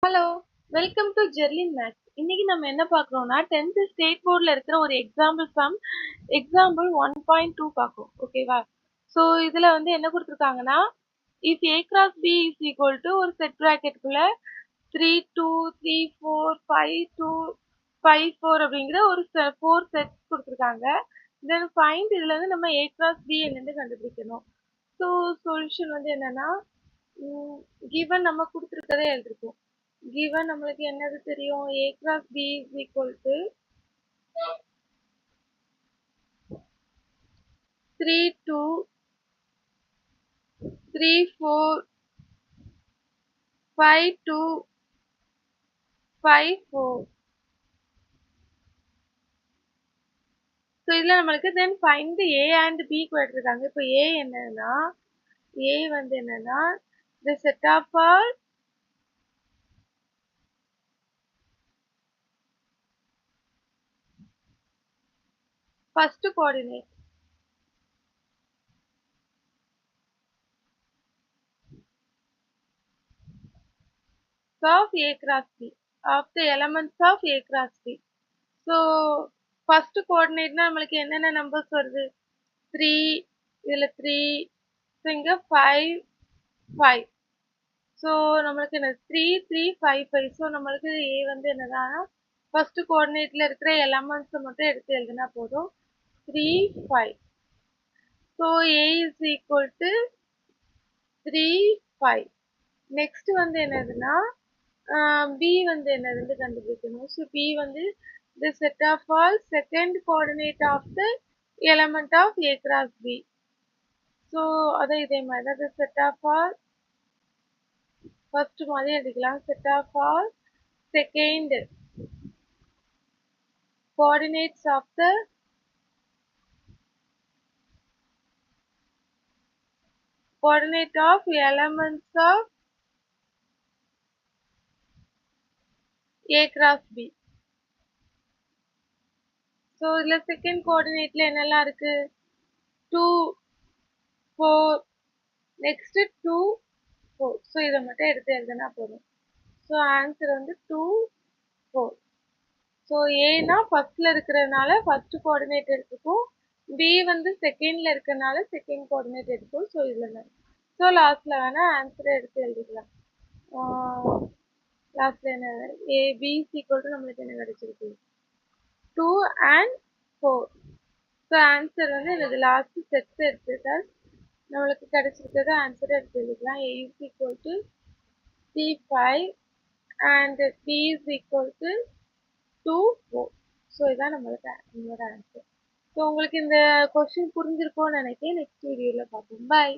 Hello! Welcome to Jerlin maths. இன்னைக்கு நம்ம என்ன பார்க்குறோம்னா, 10th ஸ்டேட் போர்ட்ல இருக்கிற ஒரு எக்ஸாம்பிள் சம், எக்ஸாம்பிள் 1.2 பார்க்குறோம். ஓகேவா? ஸோ இதுல வந்து என்ன குடுத்துருக்காங்கன்னா, if A cross B is equal to ஒரு செட் பிராக்கெட்டுக்குள்ள 3, 2, 3, 4, 5, 2, 5, 4 அப்படிங்கிற ஒரு 4 செட்ஸ் குடுத்துருக்காங்க. தென் ஃபைண்ட் இதுல இருந்து நம்ம A cross B என்னன்னு கண்டுபிடிக்கணும். ஸோ சொல்யூஷன் வந்து என்னன்னா, given நம்ம குடுத்துருக்கதே எழுதிருக்கோம். given நம்மளுக்கு என்னது தெரியும், A cross B is equal to 3, 2, 3, 4, 5, 2, 5, 4. So இதில் நம்மளுக்கு then find A and B கொடுத்துருக்காங்க. இப்போ A என்னன்னா, A வந்து என்னன்னா, the set of all first coordinate of A cross B, of the elements of A cross B. So first கோஆர்டினேட்னா நம்மளுக்கு என்னென்ன நம்பர்ஸ் வருது, 3, இதில் 3, ஸோ இங்கே 5, 5. ஸோ நம்மளுக்கு என்ன 3, 3, 5, 5. ஸோ நம்மளுக்கு A வந்து என்னதான் ஃபர்ஸ்ட் கோஆர்டினேட்ல இருக்கிற எலமெண்ட்ஸை மட்டும் எடுத்து எழுதினா போதும். 3, 5. So A is equal to 3, 5. Next வந்து என்னதுன்னா, B வந்து என்னதுன்னு கண்டுபிடிக்கணும். ஸோ B வந்து the set of all second coordinate of the element of A cross B. So அதை இதே மாதிரி தான் the set of all first மாதிரி எடுக்கலாம். set of all second coordinates of the coordinate of elements of A cross B. So இதில் second கோஆர்டினேட்ல என்னெல்லாம் இருக்கு, 2, 4, next 2, 4. So இதை மட்டும் எடுத்து எழுதுனா போதும். ஸோ ஆன்சர் வந்து 2, 4. ஸோ ஏனா ஃபர்ஸ்ட்ல இருக்கிறதுனால ஃபர்ஸ்ட் கோஆர்டினேட் எடுத்துக்கும், பி வந்து செகண்ட்ல இருக்கிறதுனால செகண்ட் கோஆர்டினேட் எடுக்கும். ஸோ இதில் தான். ஸோ லாஸ்ட்ல வேணா ஆன்சரை எடுத்து எழுதிக்கலாம். லாஸ்ட்ல என்ன, ஏ பி ஈக்குவல் டு நம்மளுக்கு என்ன கிடைச்சிருக்கு, 2 and 4. ஸோ ஆன்சர் வந்து எனக்கு லாஸ்ட் செட்ஸ் எடுத்துட்டால் நம்மளுக்கு கிடைச்சிருக்கிறது ஆன்சரை எடுத்து எழுதிக்கலாம். A is equal to 3, 5 and B is equal to 2, 4. So இதான் நம்மளோட ஆன்சர். ஸோ உங்களுக்கு இந்த கொஸ்டின் புரிஞ்சிருக்கும்னு நினைக்கிறேன். நெக்ஸ்ட் வீடியோவில் பார்ப்போம். பாய்.